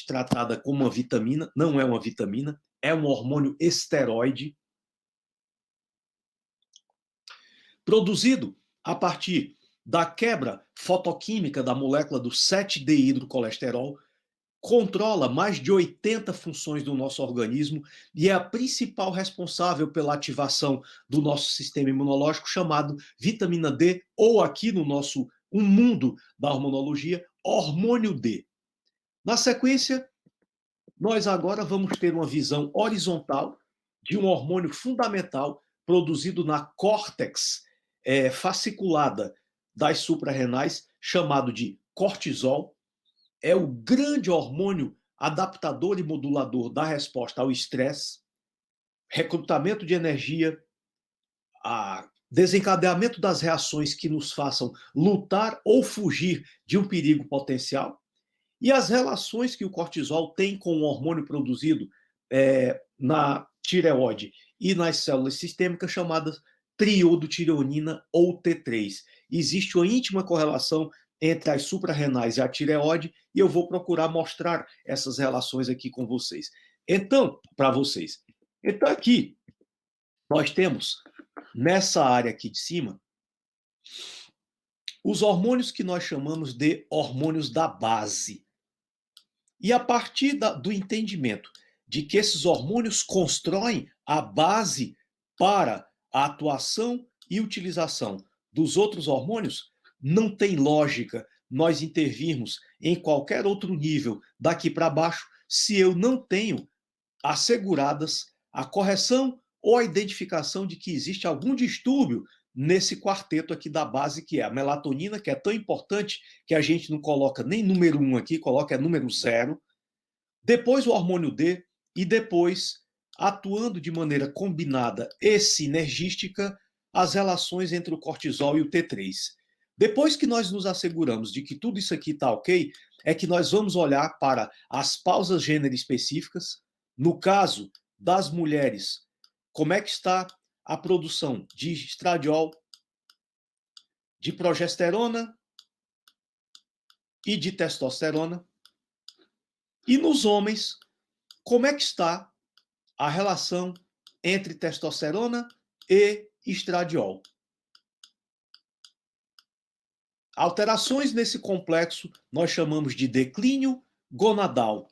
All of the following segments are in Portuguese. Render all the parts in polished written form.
tratada como uma vitamina, não é uma vitamina, é um hormônio esteroide, produzido a partir da quebra fotoquímica da molécula do 7-deidrocolesterol, controla mais de 80 funções do nosso organismo e é a principal responsável pela ativação do nosso sistema imunológico, chamado vitamina D, ou aqui no nosso mundo da hormonologia, hormônio D. Na sequência, nós agora vamos ter uma visão horizontal de um hormônio fundamental produzido na córtex fasciculada das suprarrenais, chamado de cortisol. É o grande hormônio adaptador e modulador da resposta ao estresse, recrutamento de energia, desencadeamento das reações que nos façam lutar ou fugir de um perigo potencial, e as relações que o cortisol tem com o hormônio produzido na tireoide e nas células sistêmicas, chamadas triodotireonina ou T3. Existe uma íntima correlação entre as suprarrenais e a tireoide, e eu vou procurar mostrar essas relações aqui com vocês. Então, para vocês. Então, aqui, nós temos, nessa área aqui de cima, os hormônios que nós chamamos de hormônios da base. E a partir do entendimento de que esses hormônios constroem a base para a atuação e utilização dos outros hormônios, não tem lógica nós intervirmos em qualquer outro nível daqui para baixo se eu não tenho asseguradas a correção ou a identificação de que existe algum distúrbio nesse quarteto aqui da base, que é a melatonina, que é tão importante que a gente não coloca nem número 1 aqui, coloca número 0. Depois o hormônio D e depois, atuando de maneira combinada e sinergística, as relações entre o cortisol e o T3. Depois que nós nos asseguramos de que tudo isso aqui está ok, é que nós vamos olhar para as pausas gênero específicas. No caso das mulheres, como é que está a produção de estradiol, de progesterona e de testosterona. E nos homens, como é que está a relação entre testosterona e estradiol. Alterações nesse complexo nós chamamos de declínio gonadal.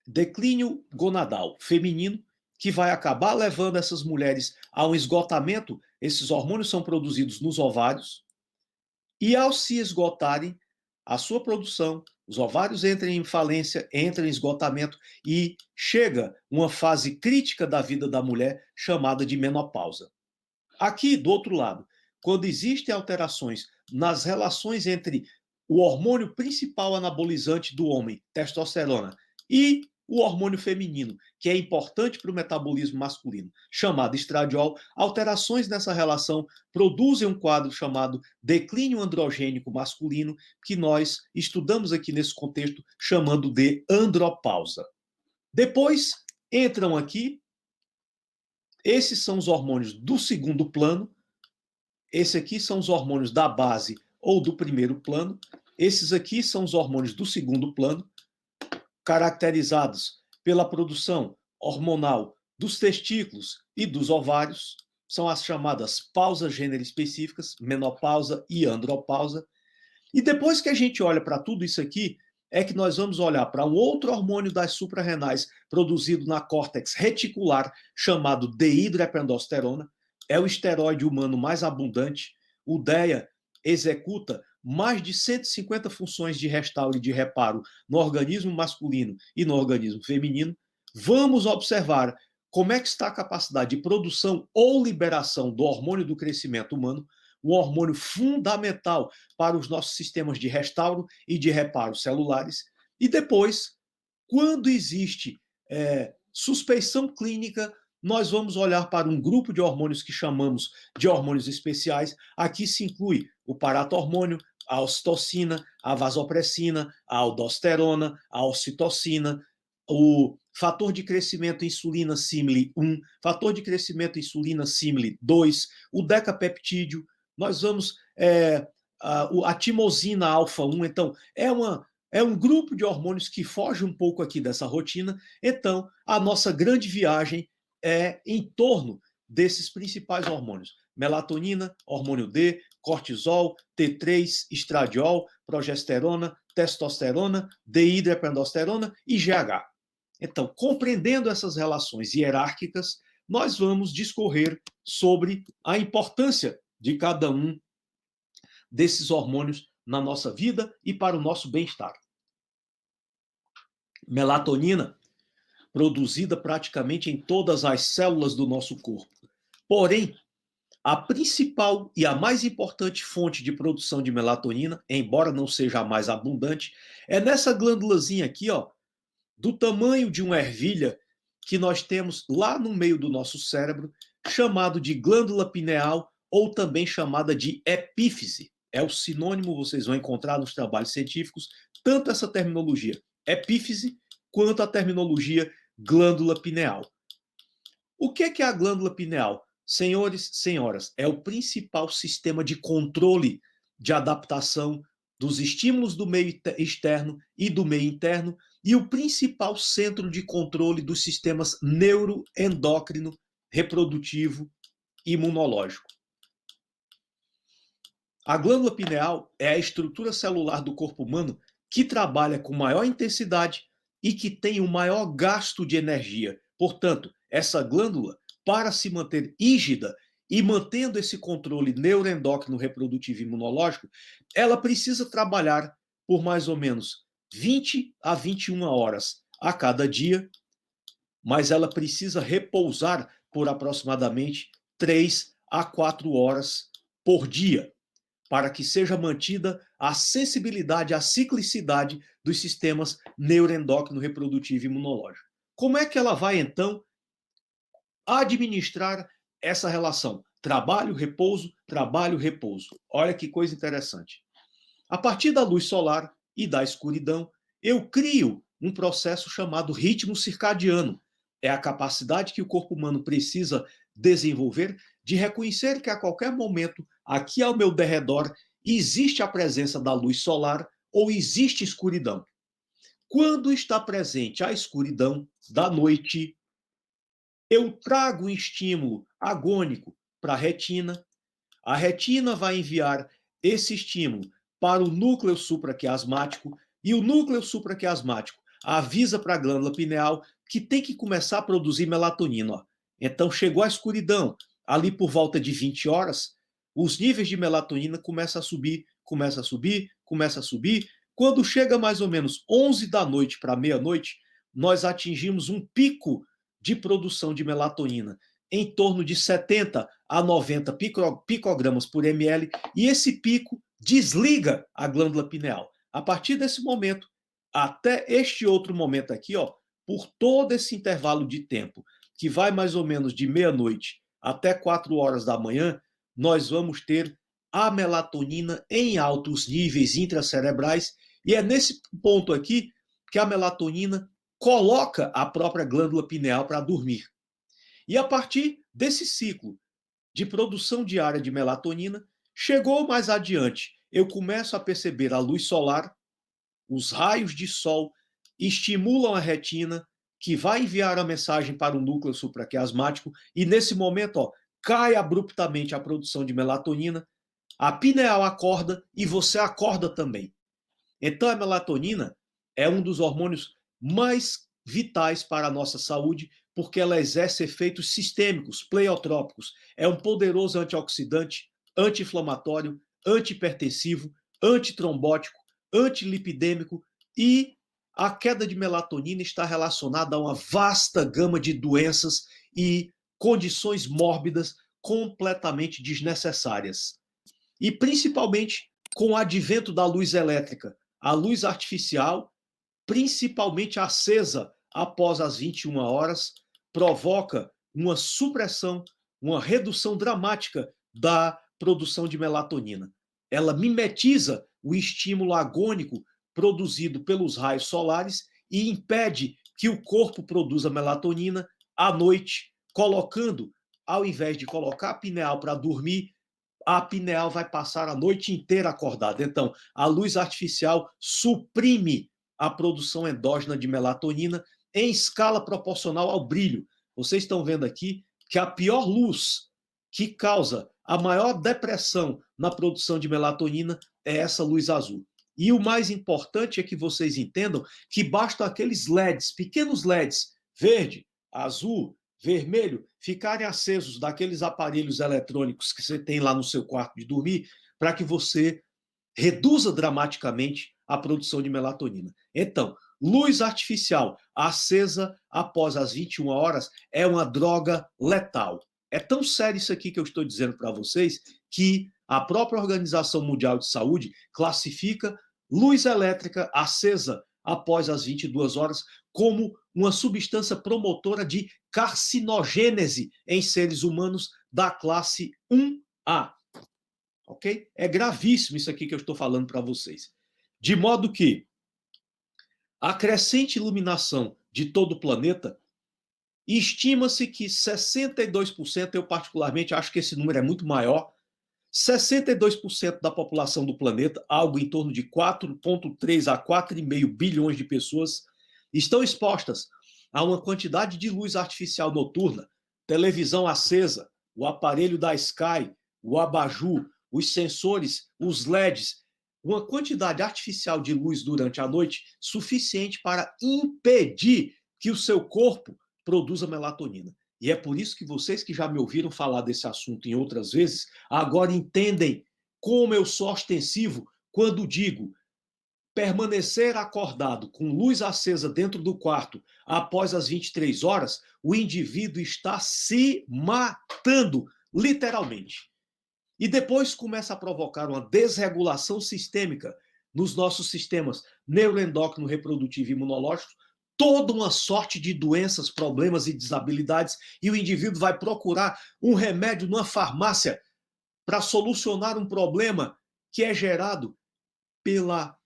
Declínio gonadal feminino, que vai acabar levando essas mulheres a um esgotamento. Esses hormônios são produzidos nos ovários, e ao se esgotarem a sua produção, os ovários entram em falência, entram em esgotamento e chega uma fase crítica da vida da mulher chamada de menopausa. Aqui, do outro lado, quando existem alterações nas relações entre o hormônio principal anabolizante do homem, testosterona, e o hormônio feminino, que é importante para o metabolismo masculino, chamado estradiol, alterações nessa relação produzem um quadro chamado declínio androgênico masculino, que nós estudamos aqui nesse contexto chamando de andropausa. Depois entram aqui, esses são os hormônios do segundo plano, esse aqui são os hormônios da base ou do primeiro plano, esses aqui são os hormônios do segundo plano, caracterizados pela produção hormonal dos testículos e dos ovários, são as chamadas pausas gênero específicas, menopausa e andropausa. E depois que a gente olha para tudo isso aqui, é que nós vamos olhar para um outro hormônio das suprarrenais produzido na córtex reticular, chamado deidroepiandrosterona. É o esteroide humano mais abundante. O DEA executa mais de 150 funções de restauro e de reparo no organismo masculino e no organismo feminino. Vamos observar como é que está a capacidade de produção ou liberação do hormônio do crescimento humano, um hormônio fundamental para os nossos sistemas de restauro e de reparo celulares. E depois, quando existe suspeição clínica, nós vamos olhar para um grupo de hormônios que chamamos de hormônios especiais. Aqui se inclui o paratormônio, a ocitocina, a vasopressina, a aldosterona, a ocitocina, o fator de crescimento insulina símile 1, fator de crescimento insulina símile 2, o decapeptídeo. Nós vamos a timosina alfa 1. Então, é uma é um grupo de hormônios que foge um pouco aqui dessa rotina. Então, a nossa grande viagem é em torno desses principais hormônios: melatonina, hormônio D, cortisol, T3, estradiol, progesterona, testosterona, dihidroepiandrosterona e GH. Então, compreendendo essas relações hierárquicas, nós vamos discorrer sobre a importância de cada um desses hormônios na nossa vida e para o nosso bem-estar. Melatonina, produzida praticamente em todas as células do nosso corpo. Porém, a principal e a mais importante fonte de produção de melatonina, embora não seja a mais abundante, é nessa glândulazinha aqui, ó, do tamanho de uma ervilha, que nós temos lá no meio do nosso cérebro, chamado de glândula pineal, ou também chamada de epífise. É o sinônimo, vocês vão encontrar nos trabalhos científicos, tanto essa terminologia epífise, quanto a terminologia glândula pineal. O que é a glândula pineal? Senhores, senhoras, é o principal sistema de controle de adaptação dos estímulos do meio externo e do meio interno e o principal centro de controle dos sistemas neuroendócrino, reprodutivo e imunológico. A glândula pineal é a estrutura celular do corpo humano que trabalha com maior intensidade e que tem o maior gasto de energia. Portanto, essa glândula, para se manter rígida e mantendo esse controle neuroendócrino, reprodutivo e imunológico, ela precisa trabalhar por mais ou menos 20 a 21 horas a cada dia, mas ela precisa repousar por aproximadamente 3 a 4 horas por dia, para que seja mantida a sensibilidade, a ciclicidade dos sistemas neuroendócrino, reprodutivo e imunológico. Como é que ela vai, então, administrar essa relação? Trabalho, repouso, trabalho, repouso. Olha que coisa interessante. A partir da luz solar e da escuridão, eu crio um processo chamado ritmo circadiano. É a capacidade que o corpo humano precisa desenvolver de reconhecer que a qualquer momento, aqui ao meu derredor, existe a presença da luz solar ou existe escuridão. Quando está presente a escuridão da noite, eu trago um estímulo agônico para a retina vai enviar esse estímulo para o núcleo supraquiasmático e o núcleo supraquiasmático avisa para a glândula pineal que tem que começar a produzir melatonina. Ó. Então chegou a escuridão, ali por volta de 20 horas, os níveis de melatonina começam a subir, começa a subir, começa a subir. Quando chega mais ou menos 11 da noite para meia-noite, nós atingimos um pico de produção de melatonina em torno de 70 a 90 picogramas por ml, e esse pico desliga a glândula pineal. A partir desse momento, até este outro momento aqui, ó, por todo esse intervalo de tempo, que vai mais ou menos de meia-noite até 4 horas da manhã, nós vamos ter a melatonina em altos níveis intracerebrais, e é nesse ponto aqui que a melatonina coloca a própria glândula pineal para dormir. E a partir desse ciclo de produção diária de melatonina, chegou mais adiante, eu começo a perceber a luz solar, os raios de sol estimulam a retina, que vai enviar a mensagem para o núcleo supraquiasmático, e nesse momento, ó, cai abruptamente a produção de melatonina, a pineal acorda e você acorda também. Então a melatonina é um dos hormônios mais vitais para a nossa saúde, porque ela exerce efeitos sistêmicos, pleiotrópicos. É um poderoso antioxidante, anti-inflamatório, antihipertensivo, antitrombótico, antilipidêmico, e a queda de melatonina está relacionada a uma vasta gama de doenças e condições mórbidas completamente desnecessárias. E principalmente com o advento da luz elétrica, a luz artificial, principalmente acesa após as 21 horas, provoca uma supressão, uma redução dramática da produção de melatonina. Ela mimetiza o estímulo agônico produzido pelos raios solares e impede que o corpo produza melatonina à noite, colocando, ao invés de colocar a pineal para dormir, a pineal vai passar a noite inteira acordada. Então, a luz artificial suprime a produção endógena de melatonina em escala proporcional ao brilho. Vocês estão vendo aqui que a pior luz que causa a maior depressão na produção de melatonina é essa luz azul. E o mais importante é que vocês entendam que basta aqueles LEDs, pequenos LEDs, verde, azul, vermelho, ficarem acesos daqueles aparelhos eletrônicos que você tem lá no seu quarto de dormir, para que você reduza dramaticamente a produção de melatonina. Então, luz artificial acesa após as 21 horas é uma droga letal. É tão sério isso aqui que eu estou dizendo para vocês que a própria Organização Mundial de Saúde classifica luz elétrica acesa após as 22 horas como uma substância promotora de carcinogênese em seres humanos da classe 1A. Ok? É gravíssimo isso aqui que eu estou falando para vocês. De modo que a crescente iluminação de todo o planeta, estima-se que 62%, eu particularmente acho que esse número é muito maior, 62% da população do planeta, algo em torno de 4,3 a 4,5 bilhões de pessoas, estão expostas a uma quantidade de luz artificial noturna, televisão acesa, o aparelho da Sky, o abajur, os sensores, os LEDs, uma quantidade artificial de luz durante a noite suficiente para impedir que o seu corpo produza melatonina. E é por isso que vocês que já me ouviram falar desse assunto em outras vezes, agora entendem como eu sou ostensivo quando digo permanecer acordado com luz acesa dentro do quarto após as 23 horas, o indivíduo está se matando, literalmente. E depois começa a provocar uma desregulação sistêmica nos nossos sistemas neuroendócrino, reprodutivo e imunológico, toda uma sorte de doenças, problemas e desabilidades, e o indivíduo vai procurar um remédio numa farmácia para solucionar um problema que é gerado pela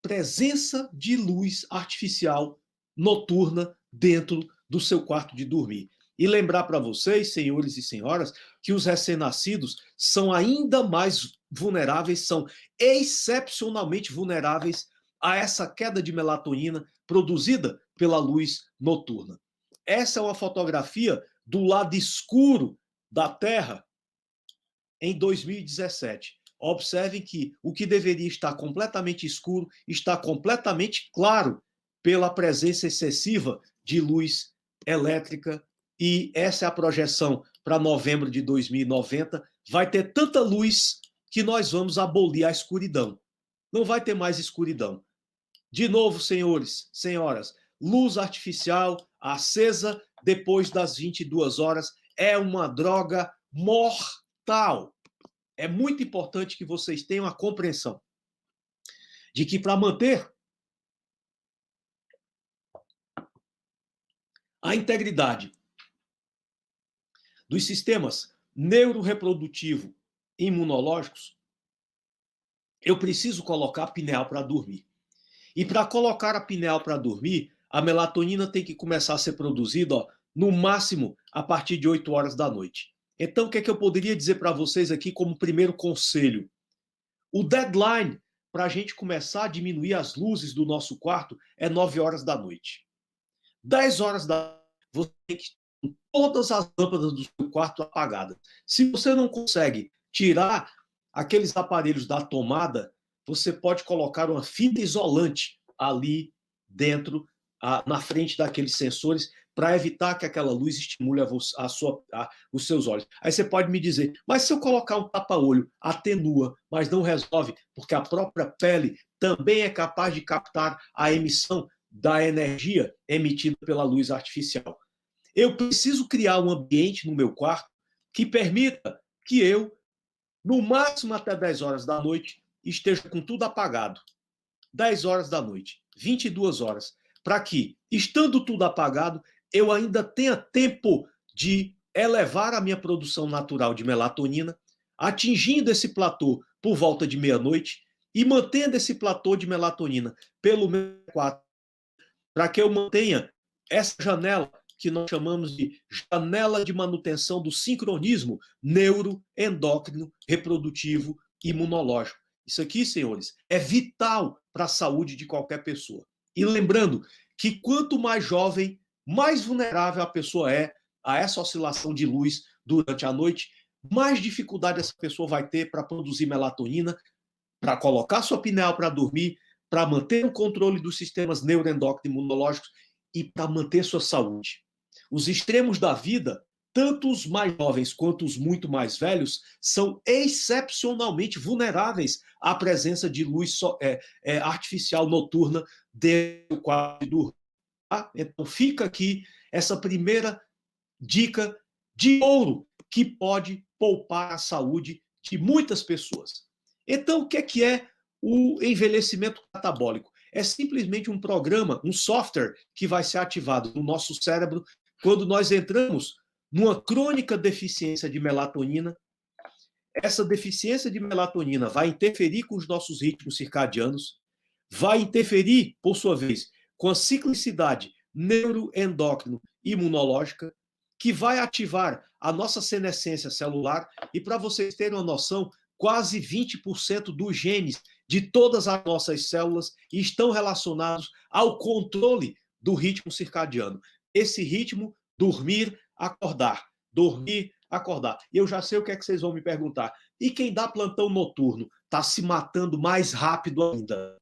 presença de luz artificial noturna dentro do seu quarto de dormir. E lembrar para vocês, senhores e senhoras, que os recém-nascidos são ainda mais vulneráveis, são excepcionalmente vulneráveis a essa queda de melatonina produzida pela luz noturna. Essa é uma fotografia do lado escuro da Terra em 2017. Observem que o que deveria estar completamente escuro está completamente claro pela presença excessiva de luz elétrica, e essa é a projeção para novembro de 2090. Vai ter tanta luz que nós vamos abolir a escuridão. Não vai ter mais escuridão. De novo, senhores, senhoras, luz artificial acesa depois das 22 horas é uma droga mortal. É muito importante que vocês tenham a compreensão de que para manter a integridade dos sistemas neuroreprodutivo e imunológicos, eu preciso colocar a pineal para dormir. E para colocar a pineal para dormir, a melatonina tem que começar a ser produzida, no máximo, a partir de 8 horas da noite. Então, o que é que eu poderia dizer para vocês aqui como primeiro conselho? O deadline para a gente começar a diminuir as luzes do nosso quarto é 9 horas da noite. 10 horas da noite, você tem que ter todas as lâmpadas do seu quarto apagadas. Se você não consegue tirar aqueles aparelhos da tomada, você pode colocar uma fita isolante ali dentro, na frente daqueles sensores, para evitar que aquela luz estimule os seus olhos. Aí você pode me dizer, mas se eu colocar um tapa-olho, atenua, mas não resolve, porque a própria pele também é capaz de captar a emissão da energia emitida pela luz artificial. Eu preciso criar um ambiente no meu quarto que permita que eu, no máximo até 10 horas da noite, esteja com tudo apagado. 10 horas da noite, 22 horas, para que, estando tudo apagado, eu ainda tenha tempo de elevar a minha produção natural de melatonina, atingindo esse platô por volta de meia-noite e mantendo esse platô de melatonina pelo menos 4, para que eu mantenha essa janela que nós chamamos de janela de manutenção do sincronismo neuroendócrino, reprodutivo e imunológico. Isso aqui, senhores, é vital para a saúde de qualquer pessoa. E lembrando que quanto mais jovem, mais vulnerável a pessoa é a essa oscilação de luz durante a noite, mais dificuldade essa pessoa vai ter para produzir melatonina, para colocar sua pineal para dormir, para manter o controle dos sistemas neuroendócrinos imunológicos e para manter sua saúde. Os extremos da vida, tanto os mais jovens quanto os muito mais velhos, são excepcionalmente vulneráveis à presença de luz artificial noturna dentro do quarto de dormir. Tá? Então fica aqui essa primeira dica de ouro que pode poupar a saúde de muitas pessoas. Então, o que é o envelhecimento catabólico? É simplesmente um programa, um software que vai ser ativado no nosso cérebro quando nós entramos numa crônica deficiência de melatonina. Essa deficiência de melatonina vai interferir com os nossos ritmos circadianos, vai interferir, por sua vez, com a ciclicidade neuroendócrino imunológica, que vai ativar a nossa senescência celular. E para vocês terem uma noção, quase 20% dos genes de todas as nossas células estão relacionados ao controle do ritmo circadiano. Esse ritmo, dormir, acordar, dormir, acordar. E eu já sei o que é que vocês vão me perguntar. E quem dá plantão noturno está se matando mais rápido ainda?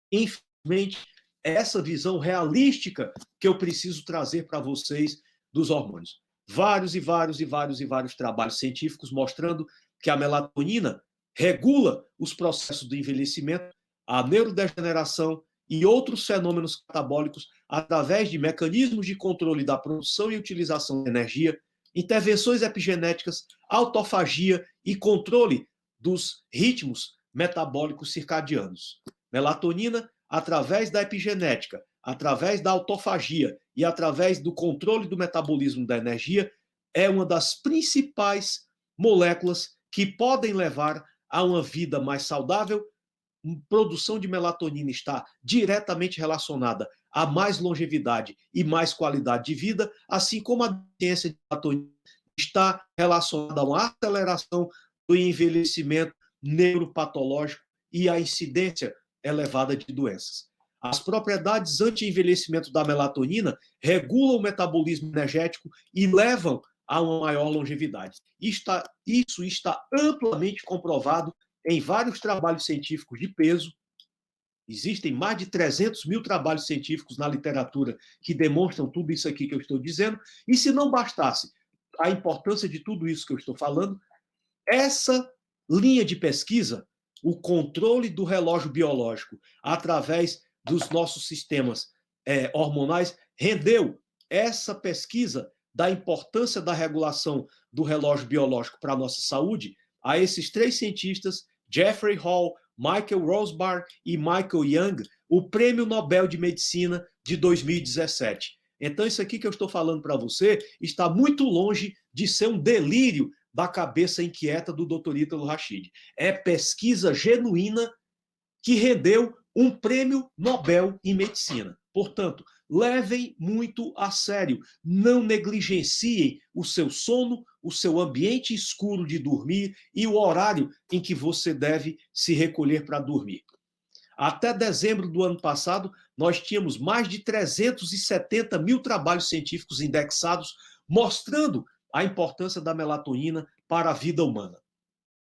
Infelizmente, é essa visão realística que eu preciso trazer para vocês dos hormônios. Vários e vários trabalhos científicos mostrando que a melatonina regula os processos do envelhecimento, a neurodegeneração e outros fenômenos catabólicos através de mecanismos de controle da produção e utilização de energia, intervenções epigenéticas, autofagia e controle dos ritmos metabólicos circadianos. Melatonina, através da epigenética, através da autofagia e através do controle do metabolismo da energia, é uma das principais moléculas que podem levar a uma vida mais saudável. Produção de melatonina está diretamente relacionada a mais longevidade e mais qualidade de vida, assim como a deficiência de melatonina está relacionada a uma aceleração do envelhecimento neuropatológico e a incidência elevada de doenças. As propriedades anti-envelhecimento da melatonina regulam o metabolismo energético e levam a uma maior longevidade. Isso está amplamente comprovado em vários trabalhos científicos de peso. Existem mais de 300 mil trabalhos científicos na literatura que demonstram tudo isso aqui que eu estou dizendo. E se não bastasse a importância de tudo isso que eu estou falando, essa linha de pesquisa, o controle do relógio biológico através dos nossos sistemas hormonais, rendeu essa pesquisa da importância da regulação do relógio biológico para a nossa saúde a esses três cientistas, Jeffrey Hall, Michael Rosbaum e Michael Young, o Prêmio Nobel de Medicina de 2017. Então, isso aqui que eu estou falando para você está muito longe de ser um delírio da cabeça inquieta do Dr. Ítalo Rachid. É pesquisa genuína que rendeu um prêmio Nobel em medicina. Portanto, levem muito a sério, não negligenciem o seu sono, o seu ambiente escuro de dormir e o horário em que você deve se recolher para dormir. Até dezembro do ano passado, nós tínhamos mais de 370 mil trabalhos científicos indexados mostrando a importância da melatonina para a vida humana.